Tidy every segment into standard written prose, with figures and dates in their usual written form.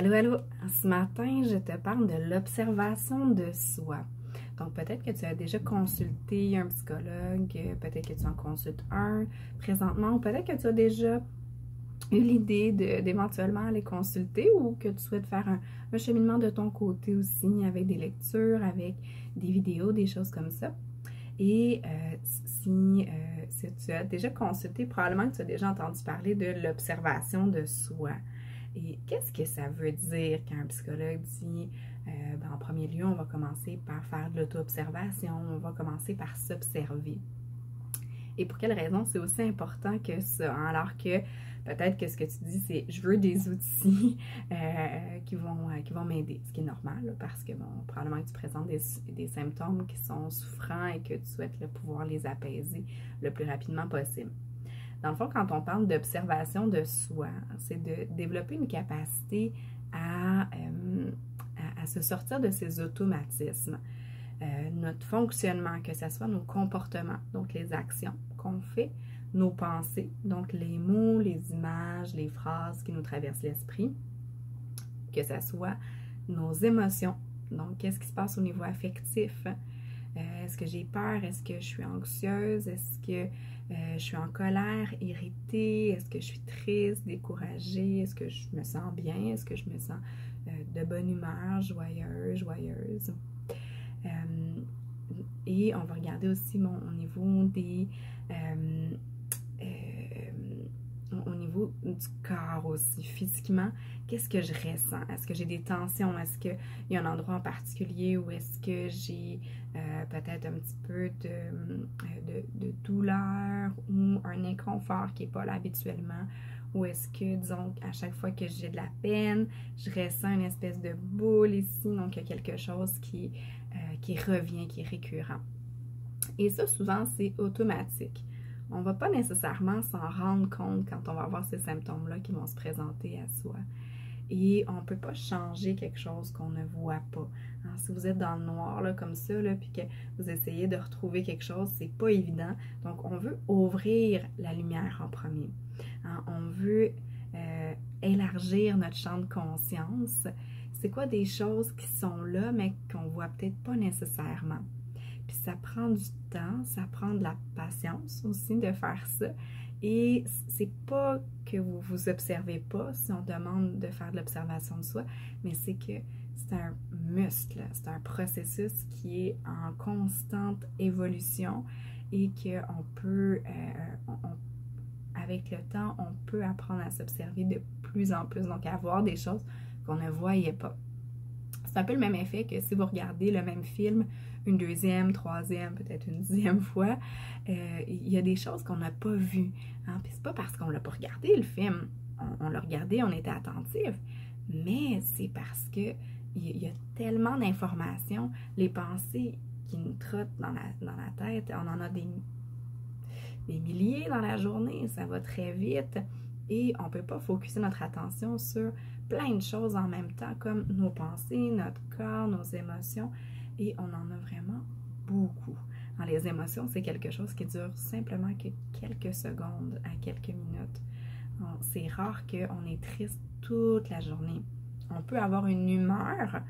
Allô, allô! Ce matin, je te parle de l'observation de soi. Donc, peut-être que tu as déjà consulté un psychologue, peut-être que tu en consultes un présentement, ou peut-être que tu as déjà eu l'idée d'éventuellement aller consulter ou que tu souhaites faire un cheminement de ton côté aussi avec des lectures, avec des vidéos, des choses comme ça. Et si tu as déjà consulté, probablement que tu as déjà entendu parler de l'observation de soi. Et qu'est-ce que ça veut dire quand un psychologue dit, en premier lieu, on va commencer par faire de l'auto-observation, on va commencer par s'observer. Et pour quelle raison c'est aussi important que ça, hein? Alors que peut-être que ce que tu dis, c'est je veux des outils qui vont m'aider, ce qui est normal, là, parce que bon, probablement que tu présentes des symptômes qui sont souffrants et que tu souhaites là, pouvoir les apaiser le plus rapidement possible. Dans le fond, quand on parle d'observation de soi, c'est de développer une capacité à se sortir de ces automatismes. Notre fonctionnement, que ce soit nos comportements, donc les actions qu'on fait, nos pensées, donc les mots, les images, les phrases qui nous traversent l'esprit, que ce soit nos émotions, donc qu'est-ce qui se passe au niveau affectif, est-ce que j'ai peur, est-ce que je suis anxieuse, est-ce que je suis en colère, irritée, est-ce que je suis triste, découragée, est-ce que je me sens bien, est-ce que je me sens de bonne humeur, joyeuse. Et on va regarder aussi au niveau des au niveau du corps aussi, physiquement, qu'est-ce que je ressens? Est-ce que j'ai des tensions? Est-ce qu'il y a un endroit en particulier où est-ce que j'ai peut-être un petit peu de douleur ou un inconfort qui n'est pas là habituellement? Ou est-ce que, disons, à chaque fois que j'ai de la peine, je ressens une espèce de boule ici, donc il y a quelque chose qui revient, qui est récurrent. Et ça, souvent, c'est automatique. On ne va pas nécessairement s'en rendre compte quand on va avoir ces symptômes-là qui vont se présenter à soi. Et on ne peut pas changer quelque chose qu'on ne voit pas. Hein, si vous êtes dans le noir là, comme ça, là, puis que vous essayez de retrouver quelque chose, c'est pas évident. Donc, on veut ouvrir la lumière en premier. Hein, on veut élargir notre champ de conscience. C'est quoi des choses qui sont là, mais qu'on ne voit peut-être pas nécessairement. Puis ça prend du temps, ça prend de la patience aussi de faire ça. Et c'est pas que vous vous observez pas si on demande de faire de l'observation de soi, mais c'est que c'est un muscle, c'est un processus qui est en constante évolution et qu'on peut, avec le temps, on peut apprendre à s'observer de plus en plus, donc à voir des choses qu'on ne voyait pas. C'est un peu le même effet que si vous regardez le même film une deuxième, troisième, peut-être une dixième fois, il y a des choses qu'on n'a pas vues. Hein? Puis c'est pas parce qu'on l'a pas regardé le film, on l'a regardé, on était attentif, mais c'est parce que il y a tellement d'informations, les pensées qui nous trottent dans la tête, on en a des milliers dans la journée, ça va très vite et on ne peut pas focusser notre attention sur plein de choses en même temps, comme nos pensées, notre corps, nos émotions, et on en a vraiment beaucoup. Dans les émotions, c'est quelque chose qui dure simplement que quelques secondes à quelques minutes. C'est rare qu'on est triste toute la journée. On peut avoir une humeur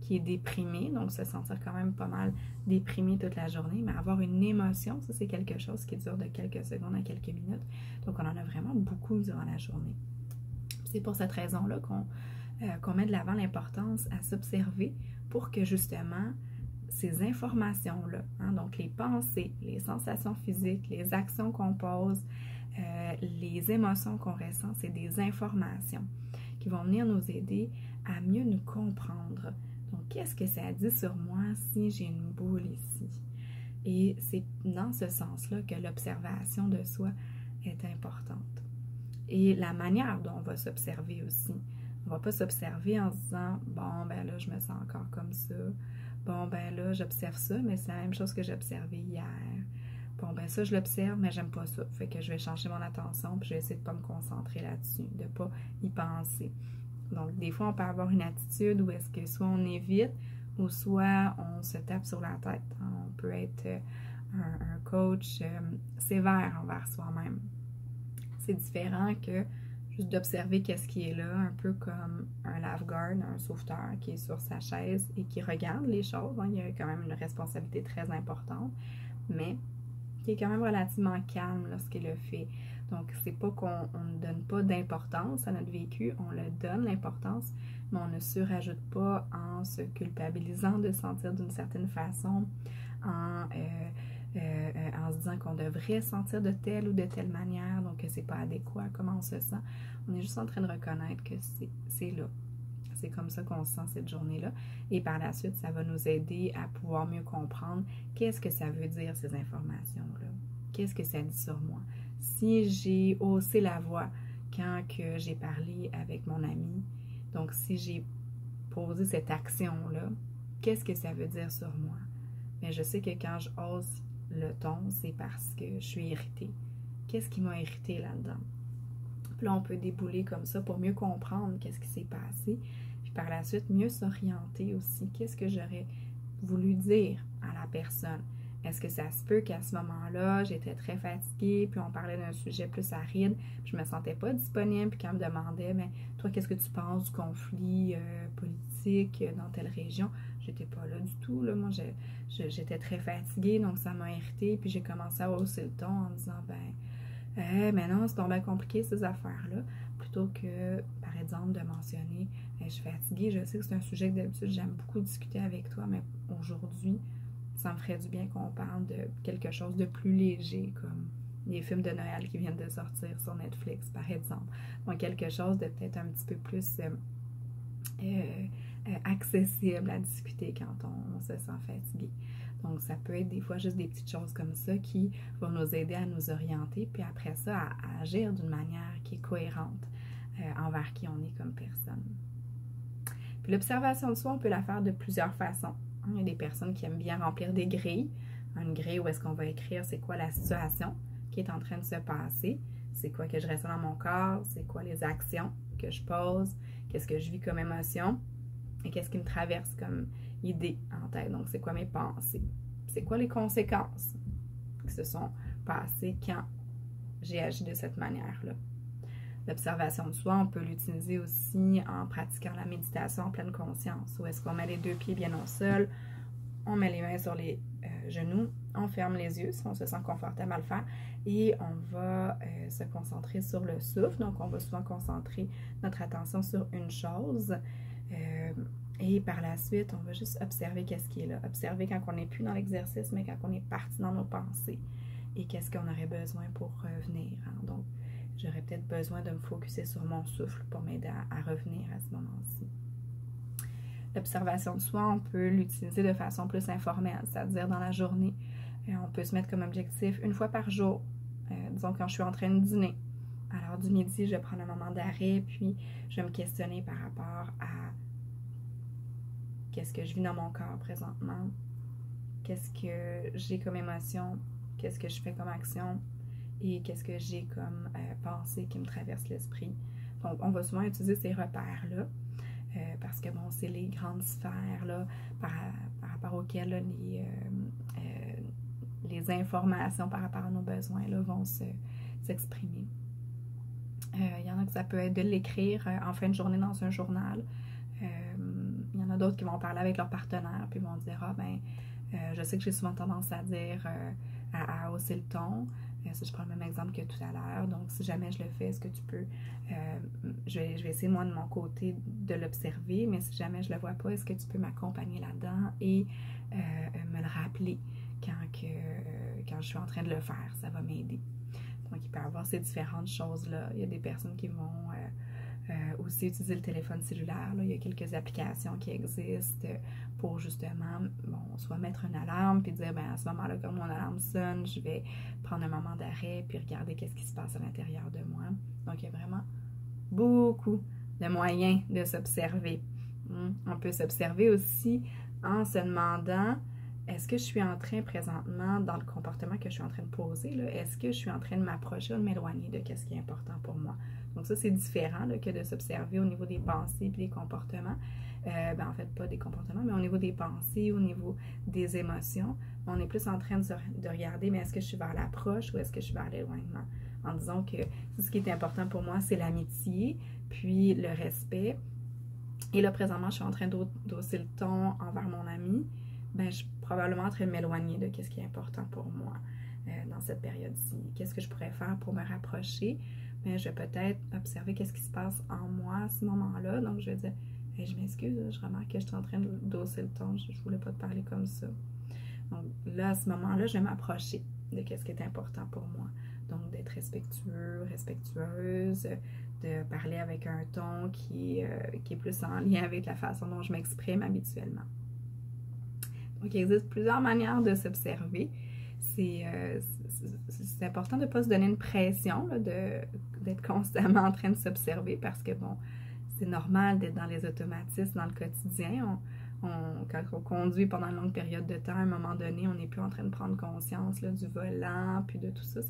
qui est déprimée, donc se sentir quand même pas mal déprimé toute la journée, mais avoir une émotion, ça c'est quelque chose qui dure de quelques secondes à quelques minutes. Donc on en a vraiment beaucoup durant la journée. C'est pour cette raison-là qu'on met de l'avant l'importance à s'observer pour que justement ces informations-là, hein, donc les pensées, les sensations physiques, les actions qu'on pose, les émotions qu'on ressent, c'est des informations qui vont venir nous aider à mieux nous comprendre. Donc, qu'est-ce que ça dit sur moi si j'ai une boule ici? Et c'est dans ce sens-là que l'observation de soi est importante. Et la manière dont on va s'observer aussi. On ne va pas s'observer en se disant « Bon, ben là, je me sens encore comme ça. Bon, ben là, j'observe ça, mais c'est la même chose que j'ai observé hier. Bon, ben ça, je l'observe, mais j'aime pas ça. Fait que je vais changer mon attention puis je vais essayer de ne pas me concentrer là-dessus, de ne pas y penser. » Donc, des fois, on peut avoir une attitude où est-ce que soit on évite ou soit on se tape sur la tête. On peut être un coach sévère envers soi-même. C'est différent que juste d'observer qu'est-ce qui est là, un peu comme un lifeguard, un sauveteur qui est sur sa chaise et qui regarde les choses. Hein. Il y a quand même une responsabilité très importante, mais qui est quand même relativement calme lorsqu'il le fait. Donc, c'est pas qu'on ne donne pas d'importance à notre vécu, on le donne l'importance, mais on ne surajoute pas en se culpabilisant de se sentir d'une certaine façon, en se disant qu'on devrait sentir de telle ou de telle manière, donc que c'est pas adéquat, comment on se sent. On est juste en train de reconnaître que c'est là. C'est comme ça qu'on se sent cette journée-là. Et par la suite, ça va nous aider à pouvoir mieux comprendre qu'est-ce que ça veut dire, ces informations-là. Qu'est-ce que ça dit sur moi? Si j'ai haussé la voix quand que j'ai parlé avec mon ami, donc si j'ai posé cette action-là, qu'est-ce que ça veut dire sur moi? Mais je sais que quand je hausse le ton, c'est parce que je suis irritée. Qu'est-ce qui m'a irritée là-dedans? Puis là, on peut débouler comme ça pour mieux comprendre qu'est-ce qui s'est passé. Puis par la suite, mieux s'orienter aussi. Qu'est-ce que j'aurais voulu dire à la personne? Est-ce que ça se peut qu'à ce moment-là, j'étais très fatiguée, puis on parlait d'un sujet plus aride, puis je me sentais pas disponible, puis quand on me demandait, mais toi, qu'est-ce que tu penses du conflit politique dans telle région? J'étais pas là du tout, là. Moi, j'étais très fatiguée, donc ça m'a irritée, puis j'ai commencé à hausser le ton en disant, mais non, c'est bien compliqué ces affaires-là, plutôt que, par exemple, de mentionner, je suis fatiguée, je sais que c'est un sujet que d'habitude j'aime beaucoup discuter avec toi, mais aujourd'hui, ça me ferait du bien qu'on parle de quelque chose de plus léger, comme les films de Noël qui viennent de sortir sur Netflix, par exemple. Donc, quelque chose de peut-être un petit peu plus accessible à discuter quand on se sent fatigué. Donc, ça peut être des fois juste des petites choses comme ça qui vont nous aider à nous orienter, puis après ça, à agir d'une manière qui est cohérente envers qui on est comme personne. Puis l'observation de soi, on peut la faire de plusieurs façons. Il y a des personnes qui aiment bien remplir des grilles. Une grille où est-ce qu'on va écrire c'est quoi la situation qui est en train de se passer, c'est quoi que je ressens dans mon corps, c'est quoi les actions que je pose, qu'est-ce que je vis comme émotion et qu'est-ce qui me traverse comme idée en tête. Donc, c'est quoi mes pensées? C'est quoi les conséquences qui se sont passées quand j'ai agi de cette manière-là? L'observation de soi, on peut l'utiliser aussi en pratiquant la méditation en pleine conscience, où est-ce qu'on met les deux pieds bien au sol, on met les mains sur les genoux, on ferme les yeux si on se sent confortable à le faire et on va se concentrer sur le souffle. Donc, on va souvent concentrer notre attention sur une chose et par la suite, on va juste observer qu'est-ce qui est là. Observer quand on n'est plus dans l'exercice, mais quand on est parti dans nos pensées et qu'est-ce qu'on aurait besoin pour revenir. Hein? Donc, j'aurais peut-être besoin de me focusser sur mon souffle pour m'aider à revenir à ce moment-ci. L'observation de soi, on peut l'utiliser de façon plus informelle, c'est-à-dire dans la journée. On peut se mettre comme objectif une fois par jour. Disons quand je suis en train de dîner. À l'heure du midi, je vais prendre un moment d'arrêt, puis je vais me questionner par rapport à qu'est-ce que je vis dans mon corps présentement, qu'est-ce que j'ai comme émotion, qu'est-ce que je fais comme action et qu'est-ce que j'ai comme pensée qui me traverse l'esprit. Donc, on va souvent utiliser ces repères-là. Parce que bon, c'est les grandes sphères là, par rapport auxquelles là, les informations par rapport à nos besoins là, vont s'exprimer. Il y en a que ça peut être de l'écrire en fin de journée dans un journal. Il y en a d'autres qui vont parler avec leur partenaire puis vont dire je sais que j'ai souvent tendance à dire à hausser le ton. Ça, je prends le même exemple que tout à l'heure. Donc, si jamais je le fais, est-ce que tu peux... je vais essayer, moi, de mon côté, de l'observer, mais si jamais je ne le vois pas, est-ce que tu peux m'accompagner là-dedans et me le rappeler quand je suis en train de le faire? Ça va m'aider. Donc, il peut y avoir ces différentes choses-là. Il y a des personnes qui vont aussi utiliser le téléphone cellulaire. Là. Il y a quelques applications qui existent pour justement, soit mettre une alarme puis dire, à ce moment-là, quand mon alarme sonne, je vais prendre un moment d'arrêt puis regarder qu'est-ce qui se passe à l'intérieur de moi. Donc, il y a vraiment beaucoup de moyens de s'observer. On peut s'observer aussi en se demandant, est-ce que je suis en train présentement, dans le comportement que je suis en train de poser, est-ce que je suis en train de m'approcher ou de m'éloigner de ce qui est important pour moi? Donc ça, c'est différent là, que de s'observer au niveau des pensées et des comportements. En fait, pas des comportements, mais au niveau des pensées, au niveau des émotions. On est plus en train de regarder, mais est-ce que je suis vers l'approche ou est-ce que je suis vers l'éloignement? en disant que ce qui est important pour moi, c'est l'amitié, puis le respect. Et là, présentement, je suis en train d'hausser le ton envers mon ami. Ben, je suis probablement en train de m'éloigner de ce qui est important pour moi dans cette période-ci. Qu'est-ce que je pourrais faire pour me rapprocher? Ben, je vais peut-être observer qu'est-ce qui se passe en moi à ce moment-là. Donc, je vais dire, hey, je m'excuse, je remarque que je suis en train d'hausser le ton. Je ne voulais pas te parler comme ça. Donc, là, à ce moment-là, je vais m'approcher de ce qui est important pour moi. Donc, d'être respectueux, respectueuse, de parler avec un ton qui est plus en lien avec la façon dont je m'exprime habituellement. Donc, il existe plusieurs manières de s'observer. C'est important de ne pas se donner une pression, d'être constamment en train de s'observer parce que, bon, c'est normal d'être dans les automatismes dans le quotidien. Quand on conduit pendant une longue période de temps, à un moment donné, on n'est plus en train de prendre conscience là, du volant, puis de tout ça.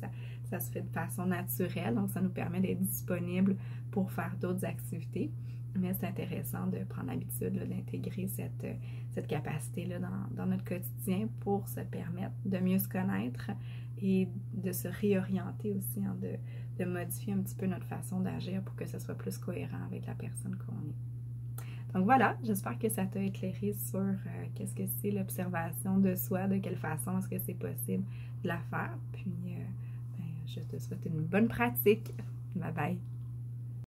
Ça se fait de façon naturelle, donc ça nous permet d'être disponible pour faire d'autres activités. Mais c'est intéressant de prendre l'habitude d'intégrer cette capacité-là dans notre quotidien pour se permettre de mieux se connaître et de se réorienter aussi, hein, de modifier un petit peu notre façon d'agir pour que ce soit plus cohérent avec la personne qu'on est. Donc voilà, j'espère que ça t'a éclairé sur qu'est-ce que c'est l'observation de soi, de quelle façon est-ce que c'est possible de la faire. Puis, je te souhaite une bonne pratique. Bye bye!